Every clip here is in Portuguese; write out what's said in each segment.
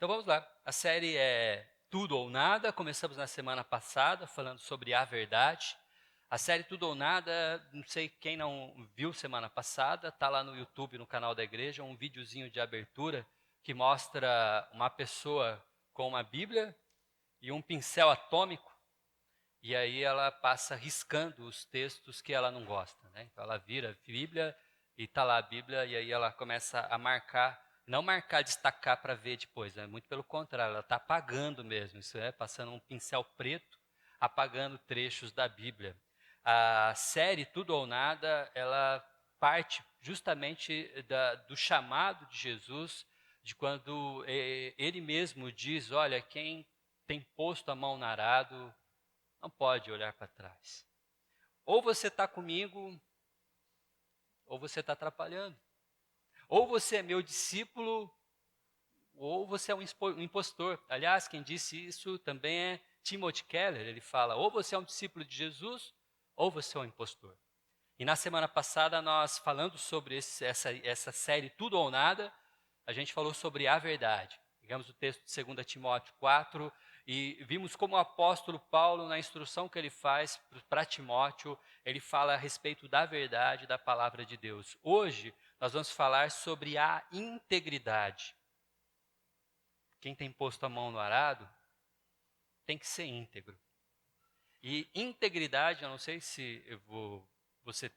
Então vamos lá. A série é Tudo ou Nada. Começamos na semana passada falando sobre a verdade. A série Tudo ou Nada, não sei quem não viu semana passada, está lá no YouTube, no canal da igreja, um videozinho de abertura que mostra uma pessoa com uma Bíblia e um pincel atômico, e aí ela passa riscando os textos que ela não gosta, né? Então ela vira a Bíblia e está lá a Bíblia, e aí ela começa a marcar, não marcar, destacar para ver depois, né? Muito pelo contrário, ela está apagando mesmo, isso é, passando um pincel preto, apagando trechos da Bíblia. A série Tudo ou Nada, ela parte justamente do chamado de Jesus, de quando ele mesmo diz, olha, quem tem posto a mão no arado não pode olhar para trás. Ou você está comigo, ou você está atrapalhando. Ou você é meu discípulo, ou você é um impostor. Aliás, quem disse isso também é Timothy Keller. Ele fala, ou você é um discípulo de Jesus, ou você é um impostor. E na semana passada, nós falando sobre essa série Tudo ou Nada, a gente falou sobre a verdade. Pegamos o texto de 2 Timóteo 4 e vimos como o apóstolo Paulo, na instrução que ele faz para Timóteo, ele fala a respeito da verdade da palavra de Deus. Hoje, nós vamos falar sobre a integridade. Quem tem posto a mão no arado tem que ser íntegro. E integridade, eu não sei se você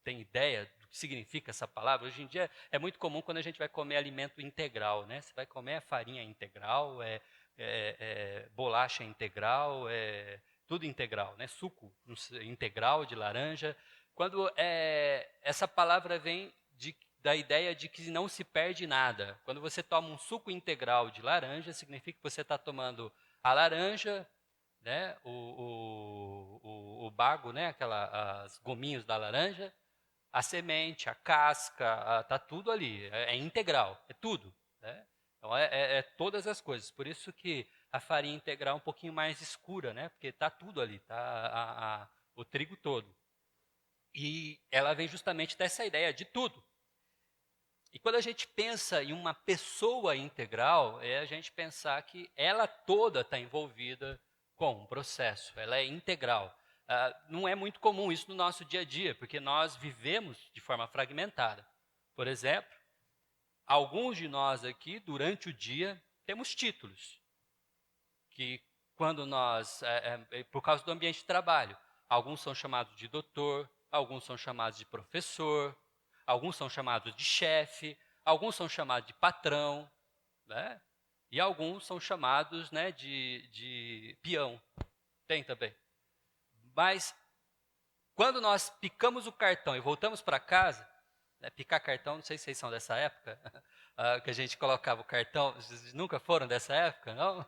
tem ideia do que significa essa palavra. Hoje em dia é muito comum quando a gente vai comer alimento integral, né? Você vai comer a farinha integral, bolacha integral, tudo integral, né? Suco integral de laranja. Quando essa palavra vem da ideia de que não se perde nada. Quando você toma um suco integral de laranja, significa que você está tomando a laranja, né, o bago, né, as gominhos da laranja, a semente, a casca, tá tudo ali, é integral, é tudo, né? Então é todas as coisas. Por isso que a farinha integral é um pouquinho mais escura, né? Porque tá tudo ali, tá o trigo todo. E ela vem justamente dessa ideia de tudo. E quando a gente pensa em uma pessoa integral, é a gente pensar que ela toda está envolvida com um processo, ela é integral. Não é muito comum isso no nosso dia a dia, porque nós vivemos de forma fragmentada. Por exemplo, alguns de nós aqui, durante o dia, temos títulos, que quando por causa do ambiente de trabalho, alguns são chamados de doutor, alguns são chamados de professor, alguns são chamados de chefe, alguns são chamados de patrão, né? E alguns são chamados, né, de peão. Tem também. Mas quando nós picamos o cartão e voltamos para casa, né, picar cartão, não sei se vocês são dessa época, que a gente colocava o cartão, vocês nunca foram dessa época, não?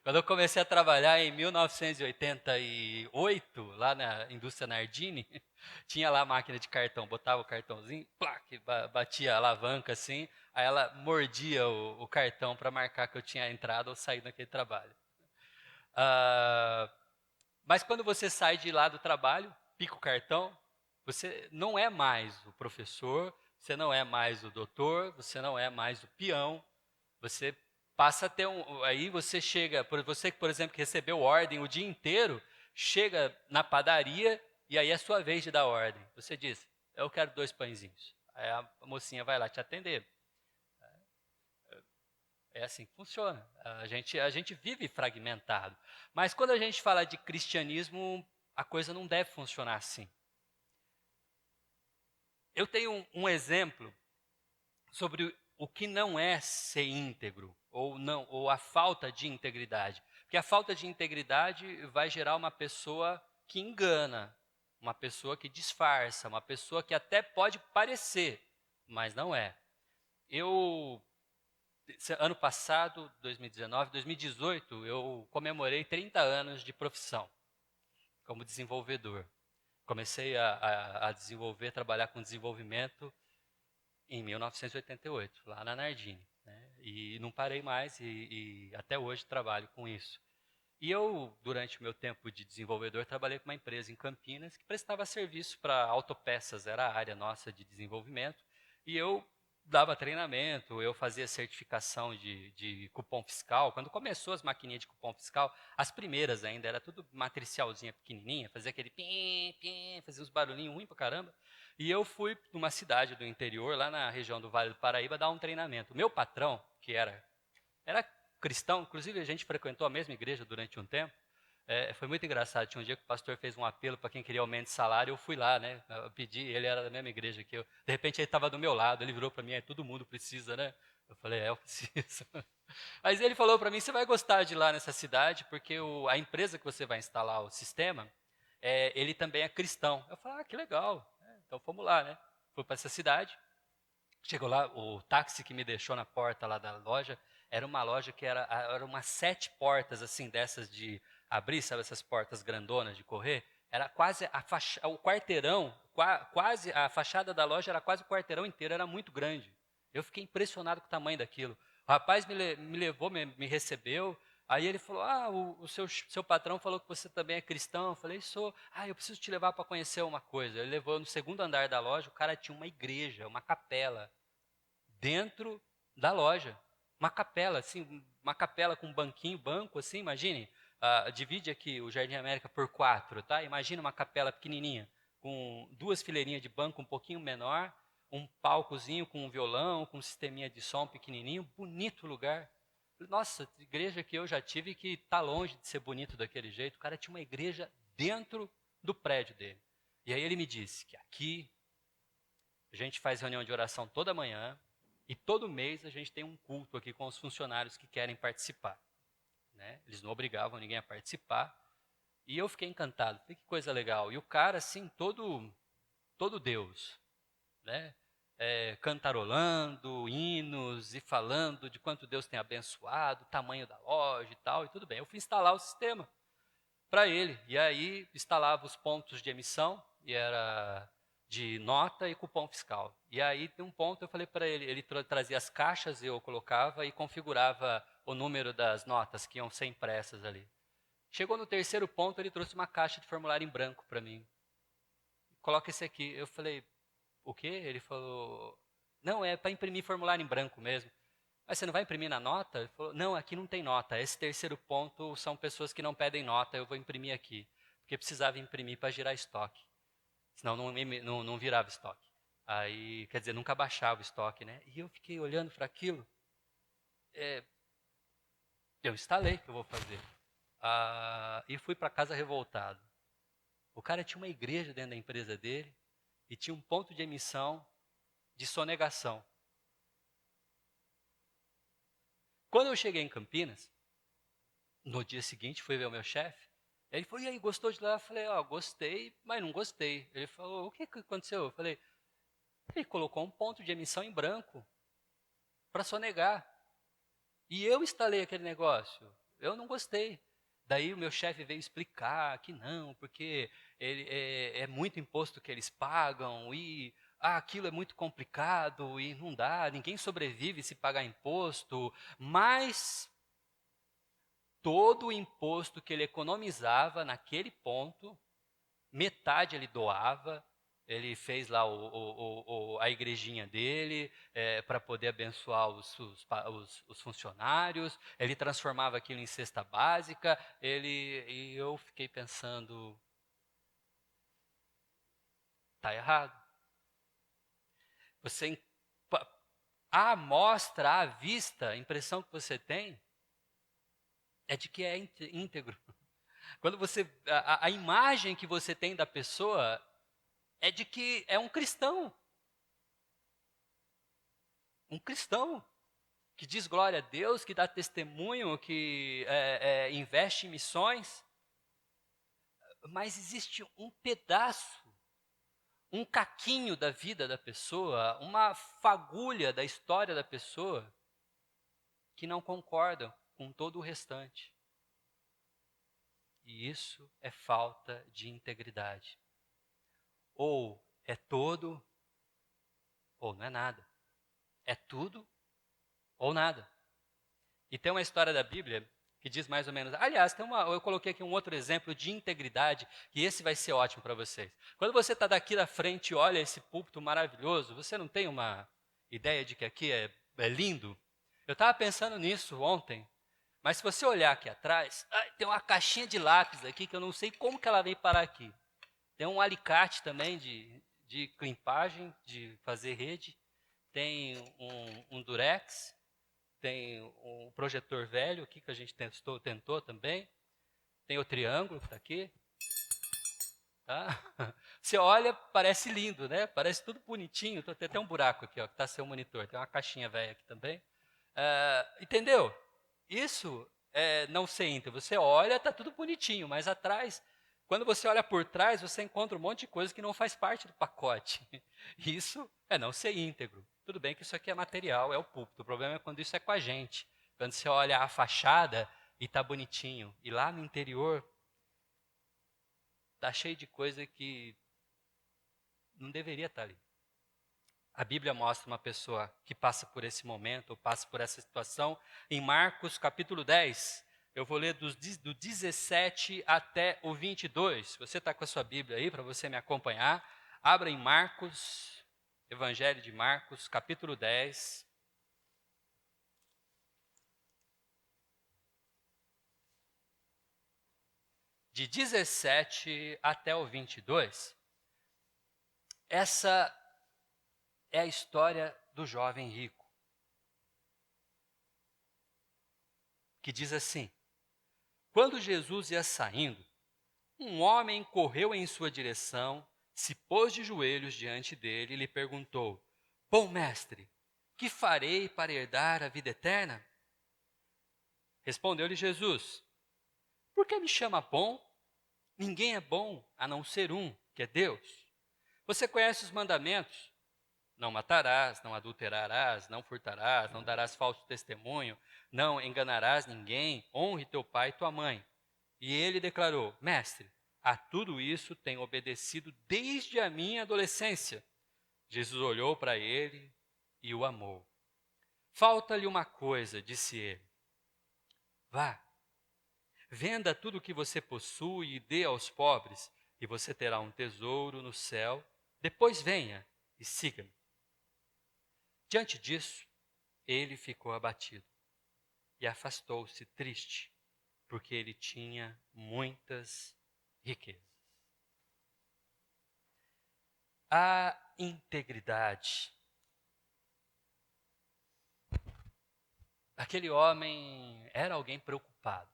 Quando eu comecei a trabalhar em 1988, lá na indústria Nardini, tinha lá a máquina de cartão, botava o cartãozinho, plac, batia a alavanca assim, aí ela mordia o cartão para marcar que eu tinha entrado ou saído naquele trabalho. Mas quando você sai de lá do trabalho, pica o cartão, você não é mais o professor, você não é mais o doutor, você não é mais o peão, você passa a ter aí você chega, você por exemplo que recebeu ordem o dia inteiro, chega na padaria e aí é a sua vez de dar ordem. Você diz, eu quero 2 pãezinhos. Aí a mocinha vai lá te atender. É assim que funciona. A gente vive fragmentado. Mas quando a gente fala de cristianismo, a coisa não deve funcionar assim. Eu tenho um exemplo sobre o que não é ser íntegro ou não, ou a falta de integridade. Porque a falta de integridade vai gerar uma pessoa que engana, uma pessoa que disfarça, uma pessoa que até pode parecer, mas não é. Eu ano passado, 2019, 2018, eu comemorei 30 anos de profissão como desenvolvedor. Comecei a desenvolver, trabalhar com desenvolvimento em 1988, lá na Nardini, né? E não parei mais e até hoje trabalho com isso. E eu, durante o meu tempo de desenvolvedor, trabalhei com uma empresa em Campinas que prestava serviço para autopeças, era a área nossa de desenvolvimento. E eu dava treinamento, eu fazia certificação de cupom fiscal. Quando começou as maquininhas de cupom fiscal, as primeiras ainda, era tudo matricialzinha pequenininha, fazia aquele pim, pim, fazia uns barulhinhos ruins pra caramba. E eu fui numa cidade do interior, lá na região do Vale do Paraíba, dar um treinamento. O meu patrão, que era cristão, inclusive a gente frequentou a mesma igreja durante um tempo. Foi muito engraçado. Tinha um dia que o pastor fez um apelo para quem queria aumento de salário. Eu fui lá, né? Eu pedi, ele era da mesma igreja que eu. De repente ele estava do meu lado. Ele virou para mim: todo mundo precisa, né? Eu falei: eu preciso. Mas ele falou para mim: você vai gostar de ir lá nessa cidade, porque a empresa que você vai instalar o sistema, ele também é cristão. Eu falei: que legal. Então fomos lá, né? Fui para essa cidade. Chegou lá, o táxi que me deixou na porta lá da loja, era uma loja que era umas 7 portas, assim, dessas de abrir, sabe, essas portas grandonas de correr? Era quase o quarteirão, quase, a fachada da loja era quase o quarteirão inteiro, era muito grande. Eu fiquei impressionado com o tamanho daquilo. O rapaz me levou, me recebeu, aí ele falou: o seu patrão falou que você também é cristão. Eu falei: sou. Eu preciso te levar para conhecer uma coisa. Ele levou no segundo andar da loja, o cara tinha uma igreja, uma capela, dentro da loja. Uma capela, assim, uma capela com um banco, assim, imagine. Divide aqui o Jardim América por 4, tá? Imagina uma capela pequenininha, com 2 fileirinhas de banco um pouquinho menor, um palcozinho com um violão, com um sisteminha de som pequenininho, bonito lugar. Nossa, igreja que eu já tive que tá longe de ser bonito daquele jeito. O cara tinha uma igreja dentro do prédio dele. E aí ele me disse que aqui a gente faz reunião de oração toda manhã e todo mês a gente tem um culto aqui com os funcionários que querem participar, né? Eles não obrigavam ninguém a participar. E eu fiquei encantado. Falei: que coisa legal. E o cara, assim, todo Deus, né? Cantarolando hinos e falando de quanto Deus tem abençoado, o tamanho da loja e tal, e tudo bem. Eu fui instalar o sistema para ele. E aí instalava os pontos de emissão, e era de nota e cupom fiscal. E aí tem um ponto, eu falei para ele, ele trazia as caixas, eu colocava e configurava o número das notas que iam ser impressas ali. Chegou no terceiro ponto, ele trouxe uma caixa de formulário em branco para mim. Coloca esse aqui. Eu falei: o quê? Ele falou: não, é para imprimir formulário em branco mesmo. Mas você não vai imprimir na nota? Ele falou: não, aqui não tem nota. Esse terceiro ponto são pessoas que não pedem nota, eu vou imprimir aqui. Porque precisava imprimir para girar estoque. Senão não virava estoque. Aí, quer dizer, nunca baixava o estoque, né? E eu fiquei olhando para aquilo. Eu instalei o que eu vou fazer. E fui para casa revoltado. O cara tinha uma igreja dentro da empresa dele e tinha um ponto de emissão de sonegação. Quando eu cheguei em Campinas, no dia seguinte fui ver o meu chefe. Ele falou: e aí, gostou de lá? Eu falei: gostei, mas não gostei. Ele falou: o que aconteceu? Eu falei: ele colocou um ponto de emissão em branco para sonegar. E eu instalei aquele negócio. Eu não gostei. Daí o meu chefe veio explicar que não, porque é muito imposto que eles pagam e aquilo é muito complicado e não dá, ninguém sobrevive se pagar imposto, mas todo o imposto que ele economizava naquele ponto, metade ele doava. Ele fez lá a igrejinha dele para poder abençoar os funcionários. Ele transformava aquilo em cesta básica. E eu fiquei pensando: tá errado. Você, a amostra, à vista, a impressão que você tem é de que é íntegro. Quando a imagem que você tem da pessoa é de que é um cristão. Um cristão que diz glória a Deus, que dá testemunho, que investe em missões. Mas existe um pedaço, um caquinho da vida da pessoa, uma fagulha da história da pessoa, que não concorda com todo o restante. E isso é falta de integridade. Ou é todo, ou não é nada. É tudo ou nada. E tem uma história da Bíblia que diz mais ou menos. Aliás, eu coloquei aqui um outro exemplo de integridade, e esse vai ser ótimo para vocês. Quando você está daqui da frente e olha esse púlpito maravilhoso, você não tem uma ideia de que aqui é lindo? Eu estava pensando nisso ontem, mas se você olhar aqui atrás, tem uma caixinha de lápis aqui que eu não sei como que ela veio parar aqui. Tem um alicate também de climpagem, de fazer rede. Tem um durex, tem um projetor velho aqui que a gente tentou também. Tem o triângulo que está aqui. Tá? Você olha, parece lindo, né? Parece tudo bonitinho. Tem até um buraco aqui, ó, que está seu monitor. Tem uma caixinha velha aqui também. Entendeu? Isso é não ser íntegro. Você olha, está tudo bonitinho, mas atrás, quando você olha por trás, você encontra um monte de coisa que não faz parte do pacote. Isso é não ser íntegro. Tudo bem que isso aqui é material, é o púlpito. O problema é quando isso é com a gente. Quando você olha a fachada e está bonitinho. E lá no interior, está cheio de coisa que não deveria estar ali. A Bíblia mostra uma pessoa que passa por esse momento, ou passa por essa situação, em Marcos capítulo 10. Eu vou ler do 17 até o 22. Você está com a sua Bíblia aí para você me acompanhar? Abra em Marcos, Evangelho de Marcos, capítulo 10. De 17 até o 22. Essa é a história do jovem rico, que diz assim: quando Jesus ia saindo, um homem correu em sua direção, se pôs de joelhos diante dele e lhe perguntou: bom mestre, que farei para herdar a vida eterna? Respondeu-lhe Jesus: por que me chama bom? Ninguém é bom a não ser um, que é Deus. Você conhece os mandamentos? Não matarás, não adulterarás, não furtarás, não darás falso testemunho, não enganarás ninguém, honre teu pai e tua mãe. E ele declarou: mestre, a tudo isso tenho obedecido desde a minha adolescência. Jesus olhou para ele e o amou. Falta-lhe uma coisa, disse ele. Vá, venda tudo o que você possui e dê aos pobres, e você terá um tesouro no céu. Depois venha e siga-me. Diante disso, ele ficou abatido e afastou-se triste, porque ele tinha muitas riquezas. A integridade. Aquele homem era alguém preocupado.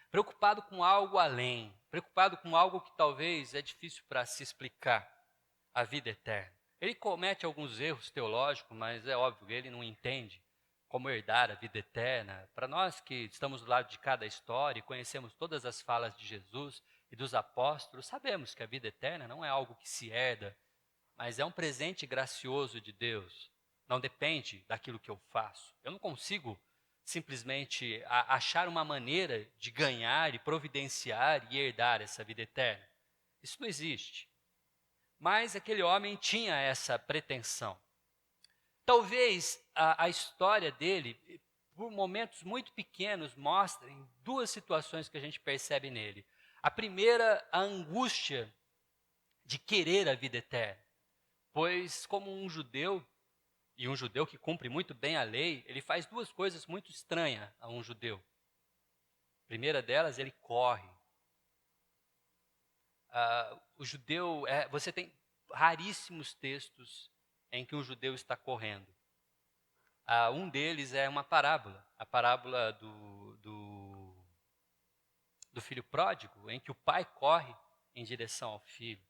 Preocupado com algo além. Preocupado com algo que talvez é difícil para se explicar. A vida eterna. Ele comete alguns erros teológicos, mas é óbvio, ele não entende como herdar a vida eterna. Para nós que estamos do lado de cada história e conhecemos todas as falas de Jesus e dos apóstolos, sabemos que a vida eterna não é algo que se herda, mas é um presente gracioso de Deus. Não depende daquilo que eu faço. Eu não consigo simplesmente achar uma maneira de ganhar e providenciar e herdar essa vida eterna. Isso não existe. Mas aquele homem tinha essa pretensão. Talvez a história dele, por momentos muito pequenos, mostrem duas situações que a gente percebe nele. A primeira, a angústia de querer a vida eterna. Pois, como um judeu, e um judeu que cumpre muito bem a lei, ele faz duas coisas muito estranhas a um judeu. A primeira delas, ele corre. O judeu, você tem raríssimos textos em que um judeu está correndo. Um deles é uma parábola, a parábola do filho pródigo, em que o pai corre em direção ao filho.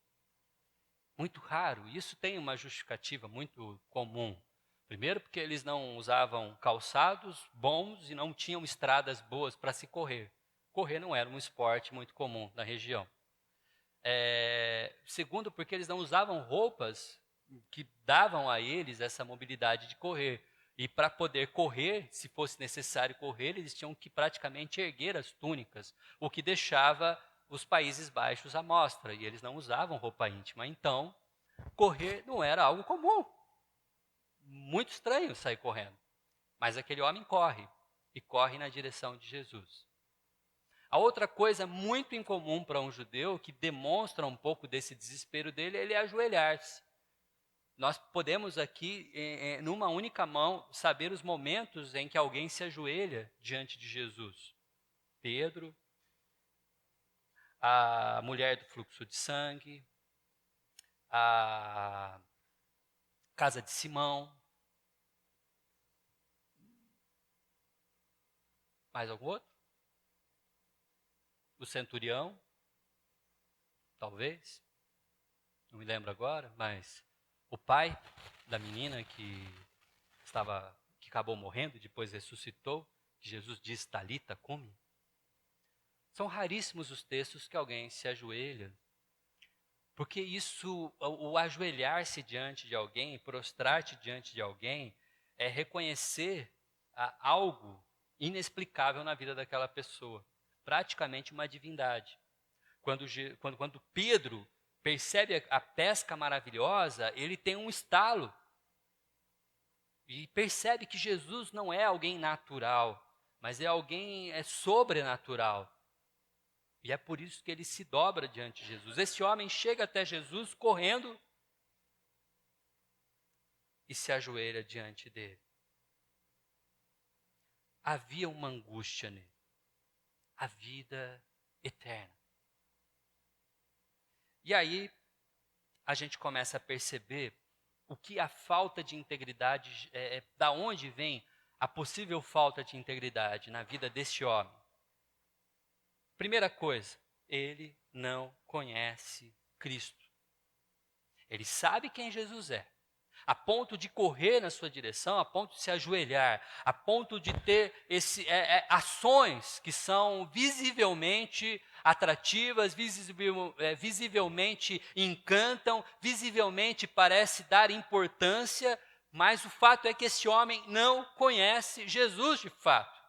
Muito raro, isso tem uma justificativa muito comum. Primeiro, porque eles não usavam calçados bons e não tinham estradas boas para se correr. Correr não era um esporte muito comum na região. Segundo, porque eles não usavam roupas que davam a eles essa mobilidade de correr. E para poder correr, se fosse necessário correr, eles tinham que praticamente erguer as túnicas, o que deixava os Países Baixos à mostra, e eles não usavam roupa íntima. Então, correr não era algo comum. Muito estranho sair correndo. Mas aquele homem corre, e corre na direção de Jesus. A outra coisa muito incomum para um judeu, que demonstra um pouco desse desespero dele, ele é ajoelhar-se. Nós podemos aqui, numa única mão, saber os momentos em que alguém se ajoelha diante de Jesus. Pedro, a mulher do fluxo de sangue, a casa de Simão. Mais algum outro? O centurião, talvez. Não me lembro agora, mas o pai da menina que acabou morrendo, depois ressuscitou, que Jesus diz, Talita, cumi. São raríssimos os textos que alguém se ajoelha, porque isso, o ajoelhar-se diante de alguém, prostrar-te diante de alguém, é reconhecer algo inexplicável na vida daquela pessoa, praticamente uma divindade. Quando Pedro percebe a pesca maravilhosa, ele tem um estalo e percebe que Jesus não é alguém natural, mas é alguém sobrenatural. E é por isso que ele se dobra diante de Jesus. Esse homem chega até Jesus correndo e se ajoelha diante dele. Havia uma angústia nele, a vida eterna. E aí a gente começa a perceber o que a falta de integridade, da onde vem a possível falta de integridade na vida desse homem. Primeira coisa, ele não conhece Cristo. Ele sabe quem Jesus é, a ponto de correr na sua direção, a ponto de se ajoelhar, a ponto de ter ações que são visivelmente atrativas, visivelmente encantam, visivelmente parece dar importância, mas o fato é que esse homem não conhece Jesus de fato.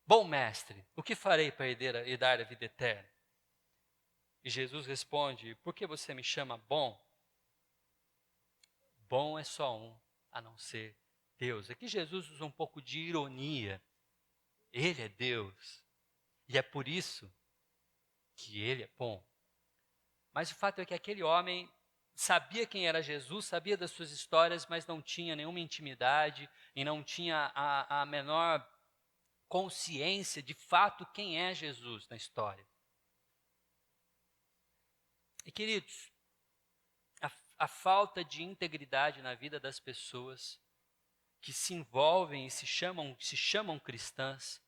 Bom mestre, o que farei para herdar a vida eterna? E Jesus responde, por que você me chama bom? Bom é só um, a não ser Deus. Aqui Jesus usa um pouco de ironia. Ele é Deus. E é por isso que ele é bom. Mas o fato é que aquele homem sabia quem era Jesus, sabia das suas histórias, mas não tinha nenhuma intimidade e não tinha a menor consciência de fato quem é Jesus na história. E queridos, a falta de integridade na vida das pessoas que se envolvem e se chamam cristãs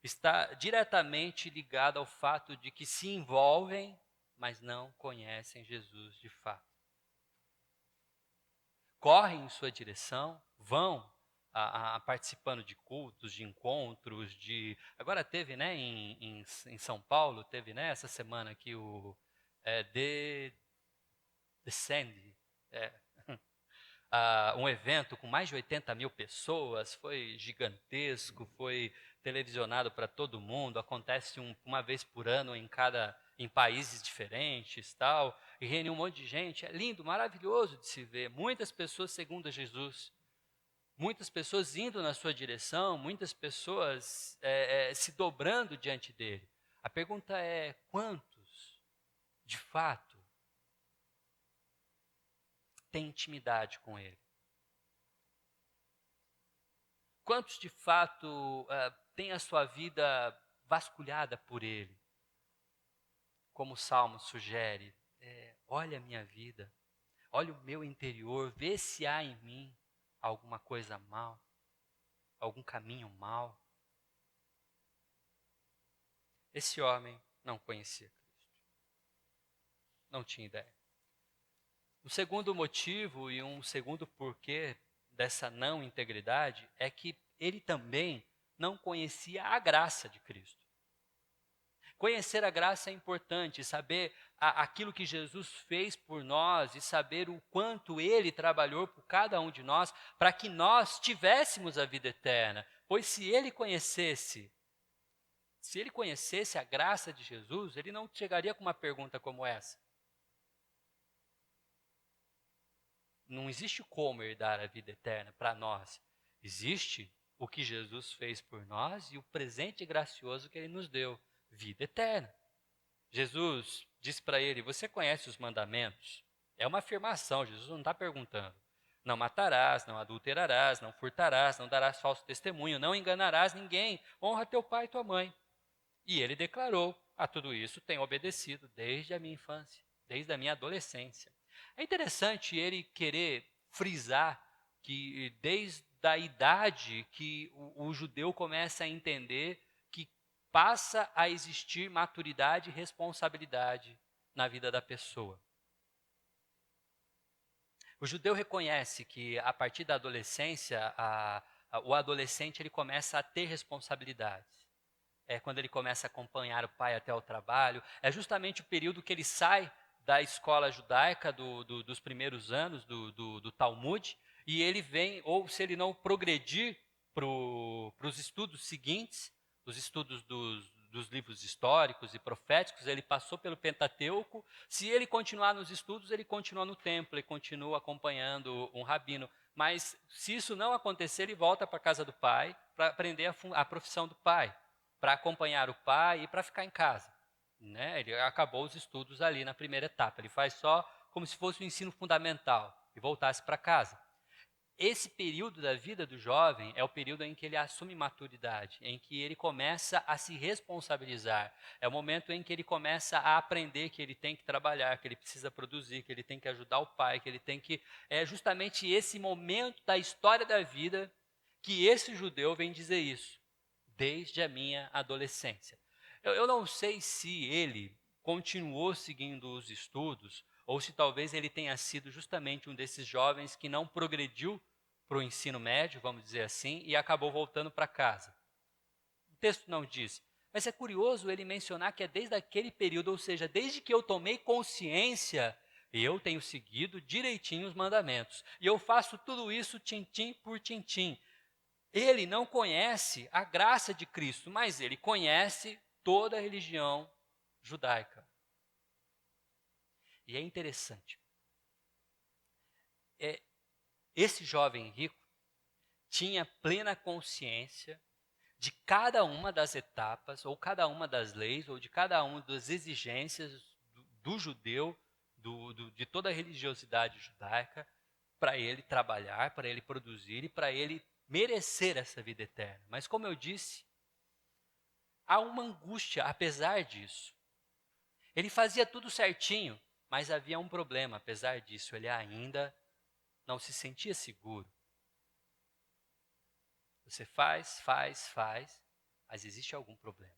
está diretamente ligada ao fato de que se envolvem, mas não conhecem Jesus de fato. Correm em sua direção, vão participando de cultos, de encontros, agora teve, né, em São Paulo, teve, né, essa semana aqui Descende, um evento com mais de 80 mil pessoas, foi gigantesco, foi televisionado para todo mundo, acontece uma vez por ano em países diferentes, tal, e reúne um monte de gente, é lindo, maravilhoso de se ver, muitas pessoas segundo a Jesus, muitas pessoas indo na sua direção, muitas pessoas se dobrando diante dele. A pergunta é, quantos, de fato, têm intimidade com ele? Quantos de fato têm a sua vida vasculhada por ele? Como o Salmo sugere, olha a minha vida, olha o meu interior, vê se há em mim alguma coisa mal, algum caminho mal. Esse homem não conhecia Cristo, não tinha ideia. O segundo motivo e um segundo porquê dessa não integridade é que ele também não conhecia a graça de Cristo. Conhecer a graça é importante, saber aquilo que Jesus fez por nós e saber o quanto Ele trabalhou por cada um de nós para que nós tivéssemos a vida eterna. Pois se Ele conhecesse a graça de Jesus, Ele não chegaria com uma pergunta como essa. Não existe como herdar a vida eterna para nós. Existe o que Jesus fez por nós e o presente gracioso que Ele nos deu, vida eterna. Jesus disse para ele: você conhece os mandamentos? É uma afirmação, Jesus não está perguntando. Não matarás, não adulterarás, não furtarás, não darás falso testemunho, não enganarás ninguém, honra teu pai e tua mãe. E ele declarou: a tudo isso tenho obedecido desde a minha infância, desde a minha adolescência. É interessante ele querer frisar que desde a idade que o judeu começa a entender que passa a existir maturidade e responsabilidade na vida da pessoa. O judeu reconhece que a partir da adolescência, o adolescente ele começa a ter responsabilidades. É quando ele começa a acompanhar o pai até o trabalho. É justamente o período que ele sai da escola judaica dos primeiros anos do Talmud, e ele vem, ou se ele não progredir para os estudos seguintes, os estudos dos livros históricos e proféticos, ele passou pelo Pentateuco. Se ele continuar nos estudos, ele continua no templo, ele continua acompanhando um rabino. Mas se isso não acontecer, ele volta para a casa do pai para aprender a profissão do pai, para acompanhar o pai e para ficar em casa. Né? Ele acabou os estudos ali na primeira etapa. Ele faz só como se fosse o ensino fundamental e voltasse para casa. Esse período da vida do jovem é o período em que ele assume maturidade, em que ele começa a se responsabilizar. É o momento em que ele começa a aprender que ele tem que trabalhar, que ele precisa produzir, que ele tem que ajudar o pai, que ele tem que... É justamente esse momento da história da vida que esse judeu vem dizer isso, desde a minha adolescência. Eu não sei se ele continuou seguindo os estudos, ou se talvez ele tenha sido justamente um desses jovens que não progrediu para o ensino médio, vamos dizer assim, e acabou voltando para casa. O texto não diz, mas é curioso ele mencionar que é desde aquele período, ou seja, desde que eu tomei consciência, eu tenho seguido direitinho os mandamentos. E eu faço tudo isso tintim por tintim. Ele não conhece a graça de Cristo, mas ele conhece toda a religião judaica. E é interessante. Esse jovem rico tinha plena consciência de cada uma das etapas, ou cada uma das leis, ou de cada uma das exigências do judeu, de toda a religiosidade judaica, para ele trabalhar, para ele produzir e para ele merecer essa vida eterna. Mas como eu disse, há uma angústia apesar disso. Ele fazia tudo certinho, mas havia um problema apesar disso, ele ainda não se sentia seguro. Você faz, mas existe algum problema.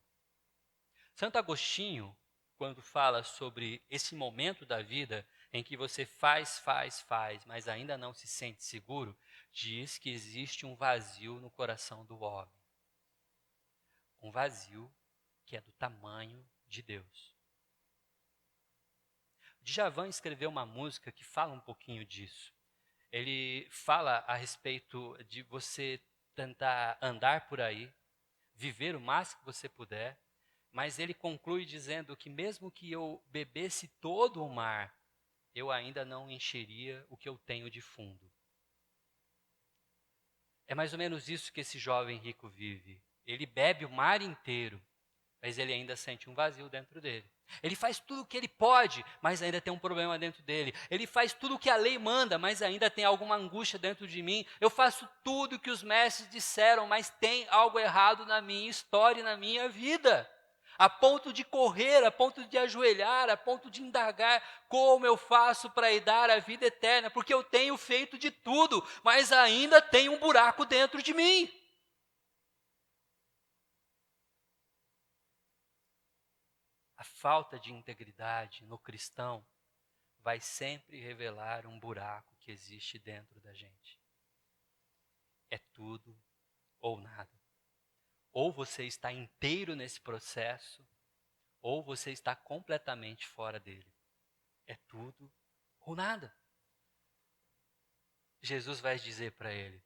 Santo Agostinho, quando fala sobre esse momento da vida em que você faz, mas ainda não se sente seguro, diz que existe um vazio no coração do homem. Um vazio que é do tamanho de Deus. Djavan escreveu uma música que fala um pouquinho disso. Ele fala a respeito de você tentar andar por aí, viver o máximo que você puder, mas ele conclui dizendo que mesmo que eu bebesse todo o mar, eu ainda não encheria o que eu tenho de fundo. É mais ou menos isso que esse jovem rico vive. Ele bebe o mar inteiro, mas ele ainda sente um vazio dentro dele. Ele faz tudo o que ele pode, mas ainda tem um problema dentro dele. Ele faz tudo o que a lei manda, mas ainda tem alguma angústia dentro de mim. Eu faço tudo o que os mestres disseram, mas tem algo errado na minha história e na minha vida. A ponto de correr, a ponto de ajoelhar, a ponto de indagar como eu faço para herdar a vida eterna, porque eu tenho feito de tudo, mas ainda tem um buraco dentro de mim. A falta de integridade no cristão vai sempre revelar um buraco que existe dentro da gente. É tudo ou nada. Ou você está inteiro nesse processo, ou você está completamente fora dele. É tudo ou nada. Jesus vai dizer para ele: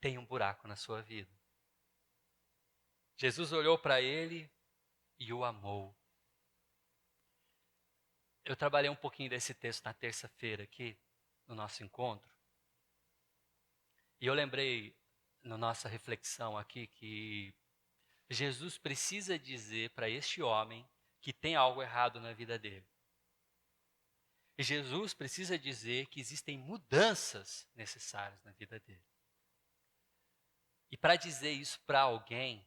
tem um buraco na sua vida. Jesus olhou para ele e o amou. Eu trabalhei um pouquinho desse texto na terça-feira aqui, no nosso encontro. E eu lembrei, na nossa reflexão aqui, que Jesus precisa dizer para este homem que tem algo errado na vida dele. E Jesus precisa dizer que existem mudanças necessárias na vida dele. E para dizer isso para alguém,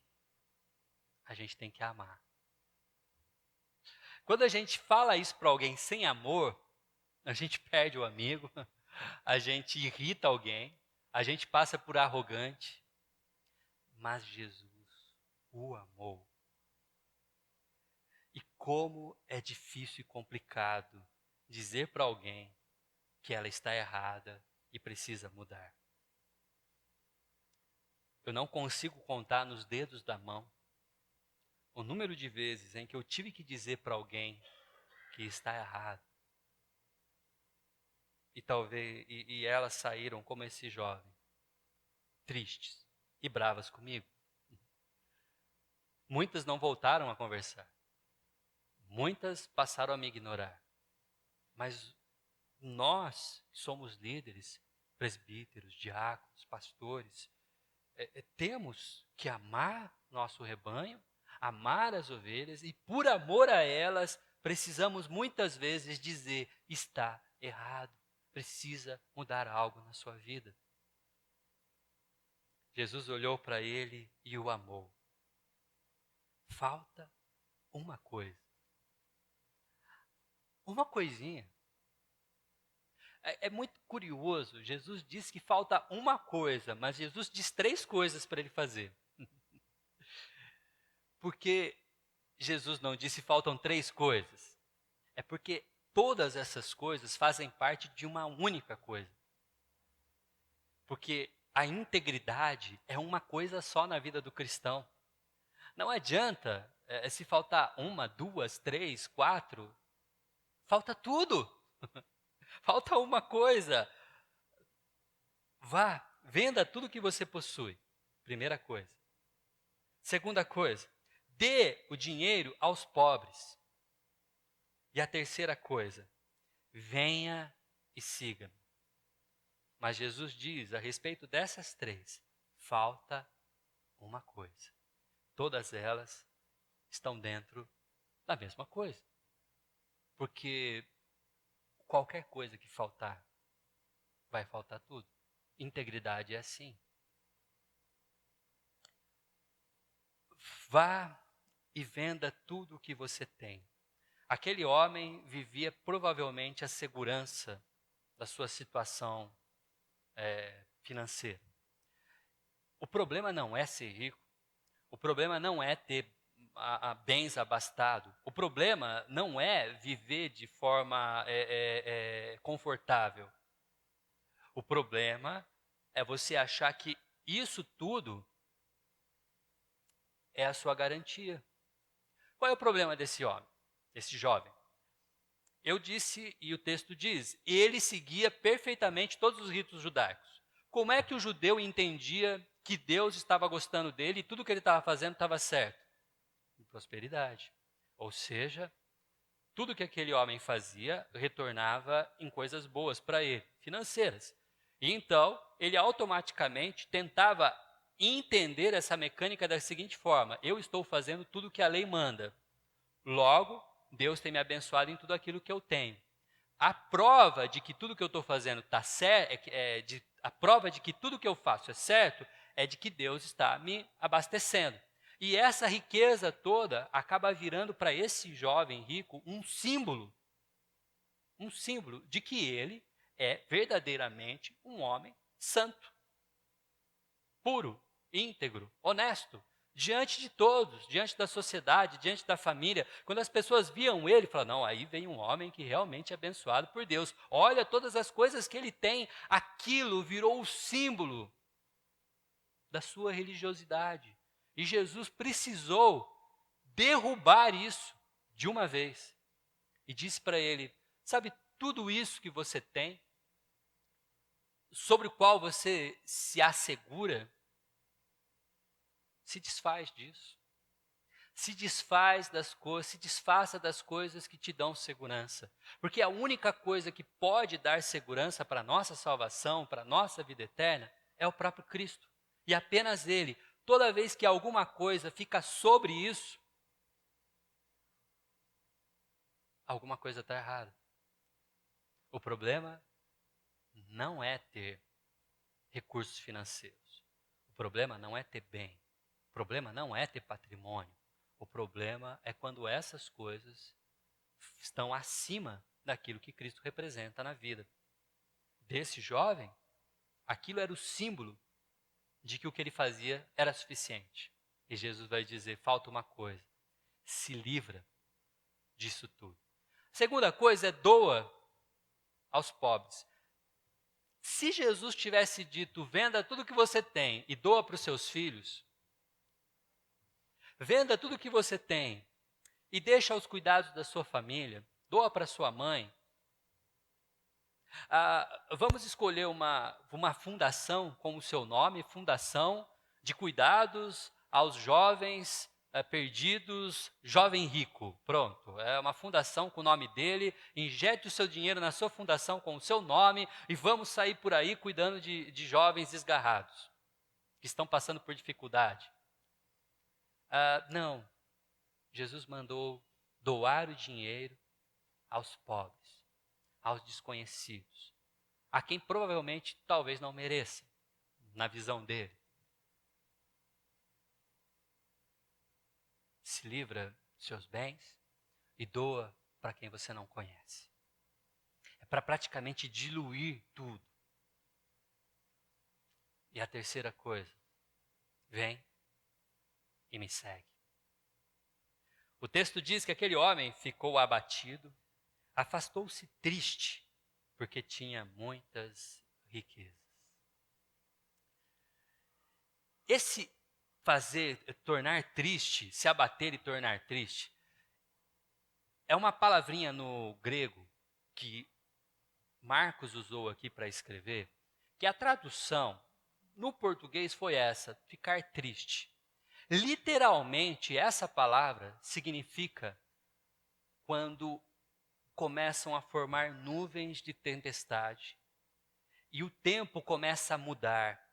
a gente tem que amar. Quando a gente fala isso para alguém sem amor, a gente perde o amigo, a gente irrita alguém, a gente passa por arrogante. Mas Jesus o amou. E como é difícil e complicado dizer para alguém que ela está errada e precisa mudar. Eu não consigo contar nos dedos da mão o número de vezes em que eu tive que dizer para alguém que está errado. E talvez elas saíram como esse jovem, tristes e bravas comigo. Muitas não voltaram a conversar. Muitas passaram a me ignorar. Mas nós, que somos líderes, presbíteros, diáconos, pastores, temos que amar nosso rebanho, amar as ovelhas e, por amor a elas, precisamos muitas vezes dizer: está errado, precisa mudar algo na sua vida. Jesus olhou para ele e o amou. Falta uma coisa. Uma coisinha. É muito curioso, Jesus diz que falta uma coisa, mas Jesus diz 3 coisas para ele fazer. Porque Jesus não disse faltam 3 coisas. É porque todas essas coisas fazem parte de uma única coisa. Porque a integridade é uma coisa só na vida do cristão. Não adianta se faltar 1, 2, 3, 4, falta tudo. Falta uma coisa. Vá, venda tudo que você possui. Primeira coisa. Segunda coisa, dê o dinheiro aos pobres. E a terceira coisa, venha e siga-me. Mas Jesus diz a respeito dessas 3, falta uma coisa. Todas elas estão dentro da mesma coisa. Porque qualquer coisa que faltar, vai faltar tudo. Integridade é assim. Vá e venda tudo o que você tem. Aquele homem vivia provavelmente a segurança da sua situação financeira. O problema não é ser rico. O problema não é ter bens abastados. O problema não é viver de forma confortável. O problema é você achar que isso tudo é a sua garantia. Qual é o problema desse homem, desse jovem? Eu disse, e o texto diz, ele seguia perfeitamente todos os ritos judaicos. Como é que o judeu entendia que Deus estava gostando dele e tudo que ele estava fazendo estava certo? Em prosperidade. Ou seja, tudo que aquele homem fazia retornava em coisas boas para ele, financeiras. E então, ele automaticamente tentava entender essa mecânica da seguinte forma: eu estou fazendo tudo o que a lei manda. Logo, Deus tem me abençoado em tudo aquilo que eu tenho. A prova de que tudo que eu estou fazendo está certo, a prova de que tudo que eu faço é certo, é de que Deus está me abastecendo. E essa riqueza toda acaba virando para esse jovem rico um símbolo de que ele é verdadeiramente um homem santo, puro, íntegro, honesto, diante de todos, diante da sociedade, diante da família. Quando as pessoas viam ele, falavam: não, aí vem um homem que realmente é abençoado por Deus. Olha todas as coisas que ele tem. Aquilo virou o símbolo da sua religiosidade. E Jesus precisou derrubar isso de uma vez. E disse para ele: sabe, tudo isso que você tem, sobre o qual você se assegura, se desfaz disso. Se desfaça das coisas que te dão segurança. Porque a única coisa que pode dar segurança para a nossa salvação, para a nossa vida eterna, é o próprio Cristo. E apenas Ele. Toda vez que alguma coisa fica sobre isso, alguma coisa está errada. O problema não é ter recursos financeiros. O problema não é ter bem. O problema não é ter patrimônio. O problema é quando essas coisas estão acima daquilo que Cristo representa na vida desse jovem. Aquilo era o símbolo de que o que ele fazia era suficiente. E Jesus vai dizer, falta uma coisa, se livra disso tudo. Segunda coisa é doa aos pobres. Se Jesus tivesse dito, venda tudo que você tem e doa para os seus filhos, venda tudo que você tem e deixa aos cuidados da sua família, doa para sua mãe. Vamos escolher uma fundação com o seu nome, Fundação de Cuidados aos Jovens Perdidos, Jovem Rico. Pronto, é uma fundação com o nome dele, injete o seu dinheiro na sua fundação com o seu nome e vamos sair por aí cuidando de jovens desgarrados, que estão passando por dificuldade. Não, Jesus mandou doar o dinheiro aos pobres, aos desconhecidos, a quem provavelmente talvez não mereça, na visão dele. Se livra dos seus bens e doa para quem você não conhece. É para praticamente diluir tudo. E a terceira coisa, vem e me segue. O texto diz que aquele homem ficou abatido, afastou-se triste, porque tinha muitas riquezas. Esse tornar triste, se abater e tornar triste, é uma palavrinha no grego que Marcos usou aqui para escrever, que a tradução no português foi essa, ficar triste. Literalmente, essa palavra significa quando começam a formar nuvens de tempestade e o tempo começa a mudar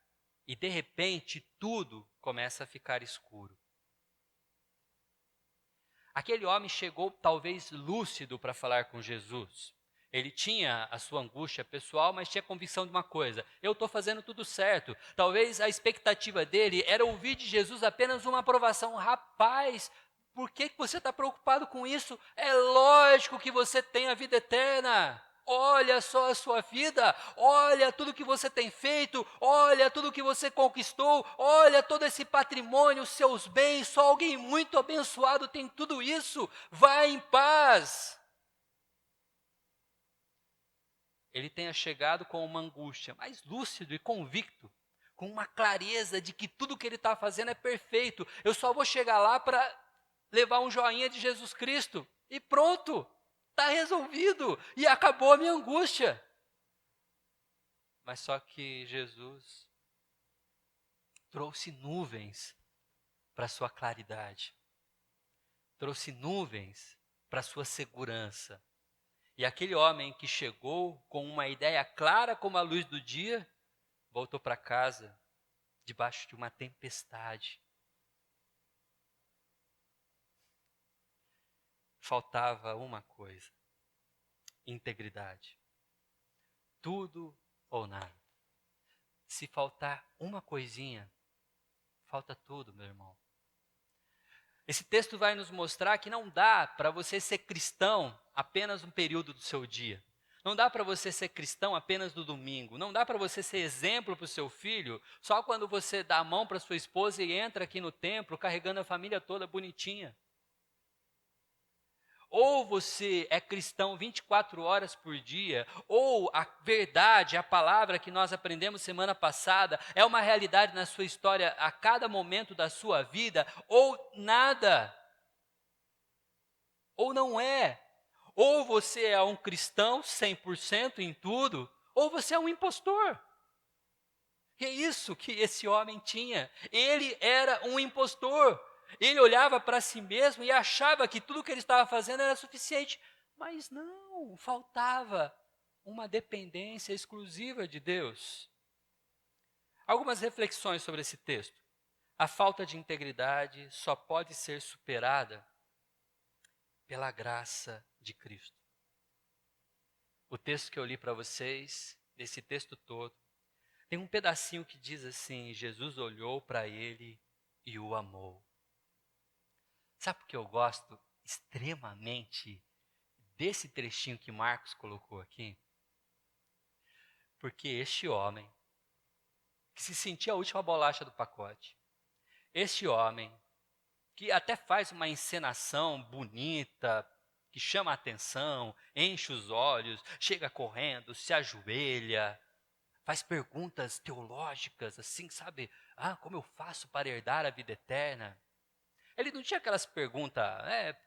e de repente tudo começa a ficar escuro. Aquele homem chegou talvez lúcido para falar com Jesus. Ele tinha a sua angústia pessoal, mas tinha convicção de uma coisa: eu estou fazendo tudo certo. Talvez a expectativa dele era ouvir de Jesus apenas uma aprovação. Rapaz, por que você está preocupado com isso? É lógico que você tem a vida eterna. Olha só a sua vida, olha tudo que você tem feito, olha tudo que você conquistou, olha todo esse patrimônio, os seus bens, só alguém muito abençoado tem tudo isso. Vá em paz. Ele tenha chegado com uma angústia, mas lúcido e convicto, com uma clareza de que tudo que ele está fazendo é perfeito. Eu só vou chegar lá para levar um joinha de Jesus Cristo e pronto. Está resolvido e acabou a minha angústia. Mas só que Jesus trouxe nuvens para a sua claridade, trouxe nuvens para a sua segurança. E aquele homem que chegou com uma ideia clara como a luz do dia, voltou para casa debaixo de uma tempestade. Faltava uma coisa: integridade. Tudo ou nada. Se faltar uma coisinha, falta tudo, meu irmão. Esse texto vai nos mostrar que não dá para você ser cristão apenas um período do seu dia. Não dá para você ser cristão apenas no domingo. Não dá para você ser exemplo para o seu filho só quando você dá a mão para sua esposa e entra aqui no templo carregando a família toda bonitinha. Ou você é cristão 24 horas por dia, ou a verdade, a palavra que nós aprendemos semana passada, é uma realidade na sua história a cada momento da sua vida, ou nada. Ou não é. Ou você é um cristão 100% em tudo, ou você é um impostor. E é isso que esse homem tinha. Ele era um impostor. Ele olhava para si mesmo e achava que tudo que ele estava fazendo era suficiente. Mas não, faltava uma dependência exclusiva de Deus. Algumas reflexões sobre esse texto. A falta de integridade só pode ser superada pela graça de Cristo. O texto que eu li para vocês, nesse texto todo, tem um pedacinho que diz assim: Jesus olhou para ele e o amou. Sabe por que eu gosto extremamente desse trechinho que Marcos colocou aqui? Porque este homem, que se sentia a última bolacha do pacote, este homem, que até faz uma encenação bonita, que chama a atenção, enche os olhos, chega correndo, se ajoelha, faz perguntas teológicas, assim, sabe? Como eu faço para herdar a vida eterna? Ele não tinha aquelas perguntas,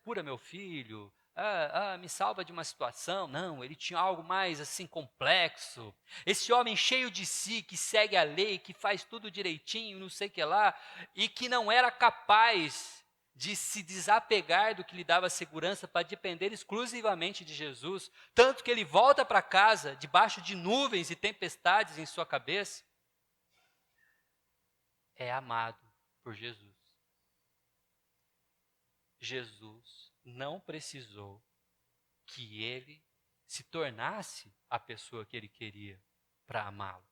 cura meu filho, me salva de uma situação. Não, ele tinha algo mais assim complexo. Esse homem cheio de si, que segue a lei, que faz tudo direitinho, não sei o que lá, e que não era capaz de se desapegar do que lhe dava segurança para depender exclusivamente de Jesus, tanto que ele volta para casa debaixo de nuvens e tempestades em sua cabeça, é amado por Jesus. Jesus não precisou que ele se tornasse a pessoa que ele queria para amá-lo.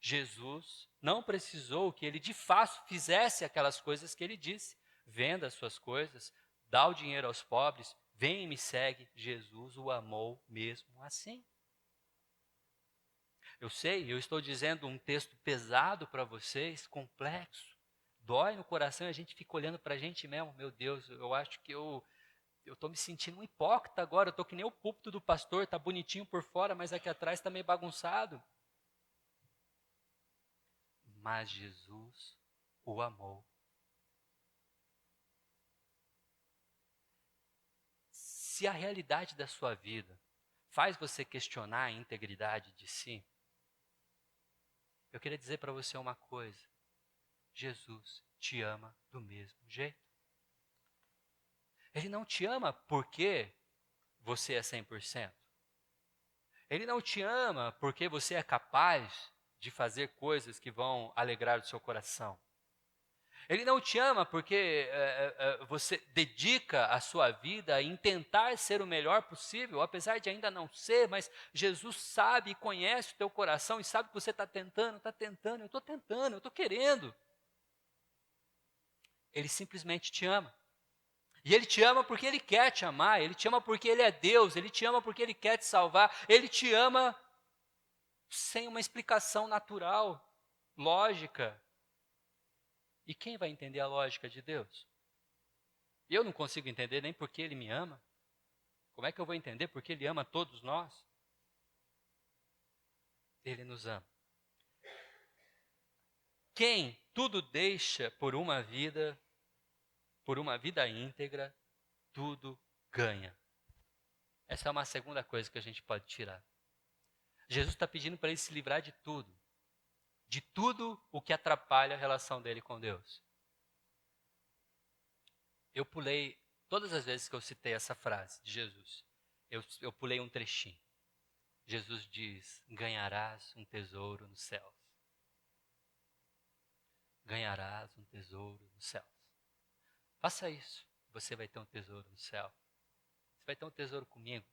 Jesus não precisou que ele de fato fizesse aquelas coisas que ele disse: venda as suas coisas, dá o dinheiro aos pobres, vem e me segue. Jesus o amou mesmo assim. Eu sei, eu estou dizendo um texto pesado para vocês, complexo, dói no coração e a gente fica olhando para a gente mesmo. Meu Deus, eu acho que eu estou me sentindo um hipócrita agora, eu estou que nem o púlpito do pastor, está bonitinho por fora, mas aqui atrás está meio bagunçado. Mas Jesus o amou. Se a realidade da sua vida faz você questionar a integridade de si, eu queria dizer para você uma coisa: Jesus te ama do mesmo jeito. Ele não te ama porque você é 100%. Ele não te ama porque você é capaz de fazer coisas que vão alegrar o seu coração. Ele não te ama porque você dedica a sua vida em tentar ser o melhor possível, apesar de ainda não ser, mas Jesus sabe e conhece o teu coração e sabe que você está tentando, eu estou querendo. Ele simplesmente te ama. E Ele te ama porque Ele quer te amar, Ele te ama porque Ele é Deus, Ele te ama porque Ele quer te salvar, Ele te ama sem uma explicação natural, lógica. E quem vai entender a lógica de Deus? Eu não consigo entender nem porque Ele me ama. Como é que eu vou entender porque Ele ama todos nós? Ele nos ama. Quem tudo deixa por uma vida íntegra, tudo ganha. Essa é uma segunda coisa que a gente pode tirar. Jesus está pedindo para ele se livrar de tudo o que atrapalha a relação dele com Deus. Eu pulei, todas as vezes que eu citei essa frase de Jesus, eu pulei um trechinho. Jesus diz: ganharás um tesouro nos céus. Ganharás um tesouro nos céus. Faça isso, você vai ter um tesouro no céu. Você vai ter um tesouro comigo.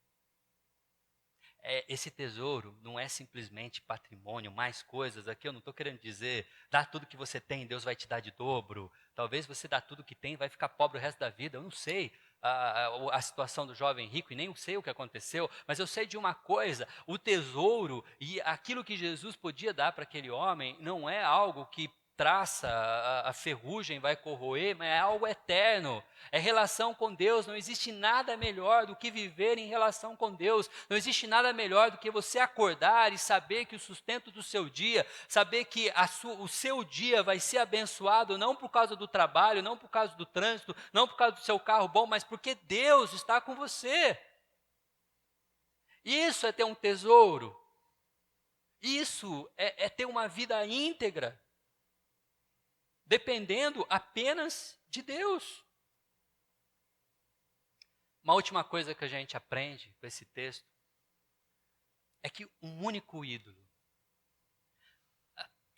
Esse tesouro não é simplesmente patrimônio, mais coisas. Aqui eu não estou querendo dizer, dá tudo que você tem, Deus vai te dar de dobro. Talvez você dá tudo que tem, vai ficar pobre o resto da vida. Eu não sei a situação do jovem rico e nem sei o que aconteceu, mas eu sei de uma coisa: o tesouro e aquilo que Jesus podia dar para aquele homem não é algo que traça, a ferrugem vai corroer, mas é algo eterno. É relação com Deus. Não existe nada melhor do que viver em relação com Deus. Não existe nada melhor do que você acordar e saber que o sustento do seu dia, saber que o seu dia vai ser abençoado, não por causa do trabalho, não por causa do trânsito, não por causa do seu carro bom, mas porque Deus está com você. Isso é ter um tesouro. Isso é ter uma vida íntegra, dependendo apenas de Deus. Uma última coisa que a gente aprende com esse texto é que um único ídolo.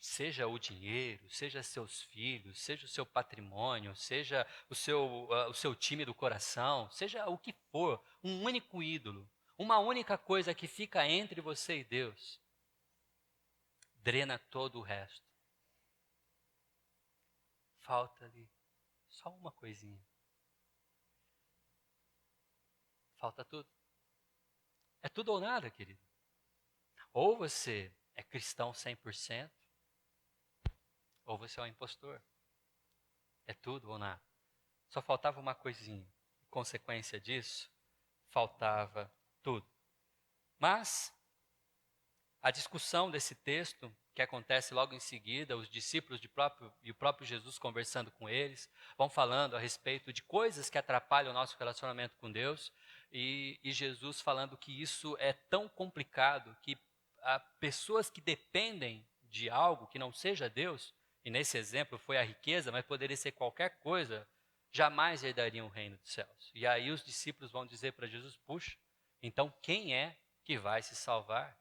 seja o dinheiro, seja seus filhos, seja o seu patrimônio, seja o seu time do coração, seja o que for, um único ídolo, uma única coisa que fica entre você e Deus, drena todo o resto. Falta-lhe só uma coisinha. Falta tudo. É tudo ou nada, querido. Ou você é cristão 100%, ou você é um impostor. É tudo ou nada. Só faltava uma coisinha. Consequência disso, faltava tudo. Mas a discussão desse texto, que acontece logo em seguida, os discípulos e o próprio Jesus conversando com eles, vão falando a respeito de coisas que atrapalham o nosso relacionamento com Deus, e Jesus falando que isso é tão complicado que pessoas que dependem de algo que não seja Deus, e nesse exemplo foi a riqueza, mas poderia ser qualquer coisa, jamais herdariam o reino dos céus. E aí os discípulos vão dizer para Jesus: puxa, então quem é que vai se salvar?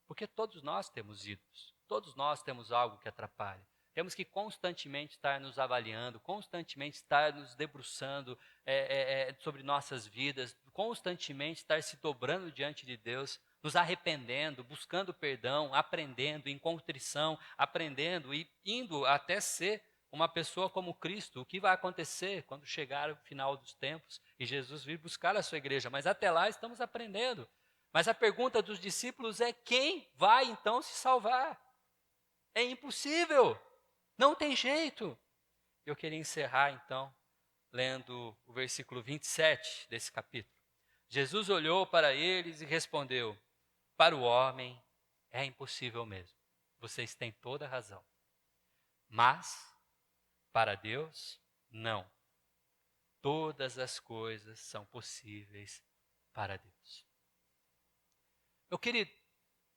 Porque todos nós temos ídolos, todos nós temos algo que atrapalha. Temos que constantemente estar nos avaliando, constantemente estar nos debruçando sobre nossas vidas, constantemente estar se dobrando diante de Deus, nos arrependendo, buscando perdão, aprendendo em contrição, aprendendo e indo até ser uma pessoa como Cristo. O que vai acontecer quando chegar o final dos tempos e Jesus vir buscar a sua igreja? Mas até lá estamos aprendendo. Mas a pergunta dos discípulos é: quem vai então se salvar? É impossível, não tem jeito. Eu queria encerrar então, lendo o versículo 27 desse capítulo. Jesus olhou para eles e respondeu: para o homem é impossível mesmo. Vocês têm toda a razão. Mas, para Deus, não. Todas as coisas são possíveis para Deus. Meu querido,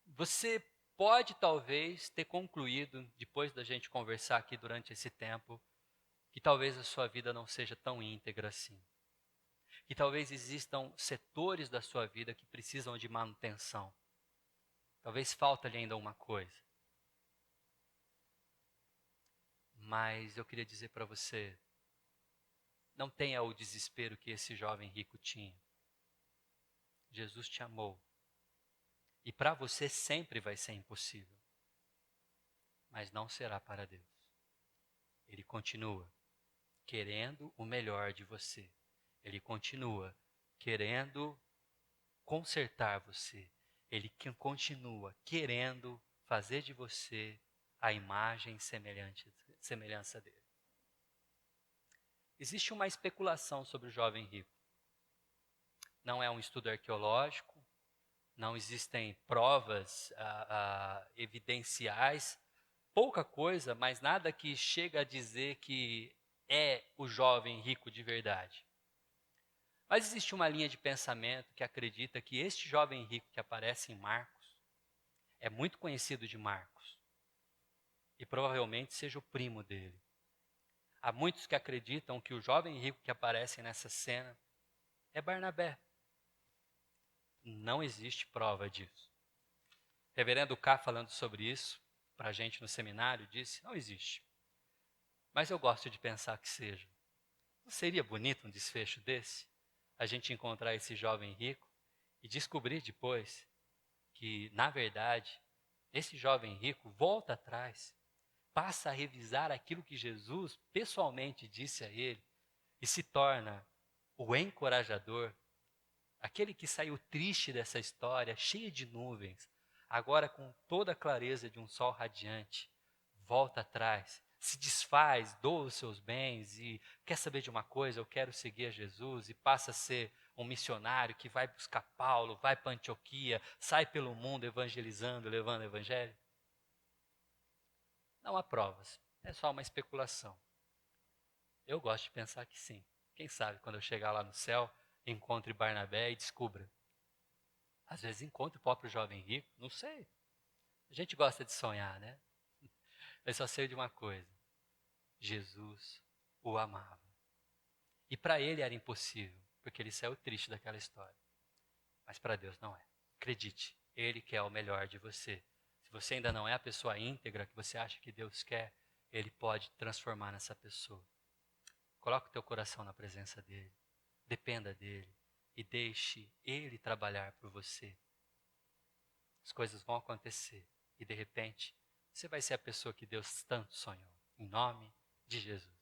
você pode talvez ter concluído, depois da gente conversar aqui durante esse tempo, que talvez a sua vida não seja tão íntegra assim. Que talvez existam setores da sua vida que precisam de manutenção. Talvez falta-lhe ainda uma coisa. Mas eu queria dizer para você, não tenha o desespero que esse jovem rico tinha. Jesus te amou. E para você sempre vai ser impossível. Mas não será para Deus. Ele continua querendo o melhor de você. Ele continua querendo consertar você. Ele continua querendo fazer de você a imagem semelhança dele. Existe uma especulação sobre o jovem rico. Não é um estudo arqueológico, não existem provas evidenciais, pouca coisa, mas nada que chega a dizer que é o jovem rico de verdade. Mas existe uma linha de pensamento que acredita que este jovem rico que aparece em Marcos é muito conhecido de Marcos e provavelmente seja o primo dele. Há muitos que acreditam que o jovem rico que aparece nessa cena é Barnabé. Não existe prova disso. Reverendo K, falando sobre isso para a gente no seminário, disse: não existe. Mas eu gosto de pensar que seja. Não seria bonito um desfecho desse? A gente encontrar esse jovem rico e descobrir depois que, na verdade, esse jovem rico volta atrás, passa a revisar aquilo que Jesus pessoalmente disse a ele e se torna o encorajador, aquele que saiu triste dessa história, cheio de nuvens, agora com toda a clareza de um sol radiante, volta atrás, se desfaz, doa os seus bens e quer saber de uma coisa, eu quero seguir a Jesus, e passa a ser um missionário que vai buscar Paulo, vai para Antioquia, sai pelo mundo evangelizando, levando o evangelho. Não há provas, é só uma especulação. Eu gosto de pensar que sim. Quem sabe quando eu chegar lá no céu, encontre Barnabé e descubra. Às vezes encontre o próprio jovem rico, não sei. A gente gosta de sonhar, né? Eu só sei de uma coisa: Jesus o amava. E para ele era impossível, porque ele saiu triste daquela história. Mas para Deus não é. Acredite, ele quer o melhor de você. Se você ainda não é a pessoa íntegra que você acha que Deus quer, Ele pode transformar nessa pessoa. Coloque o teu coração na presença dEle. Dependa dEle. E deixe Ele trabalhar por você. As coisas vão acontecer. E de repente, você vai ser a pessoa que Deus tanto sonhou. Em nome de Jesus.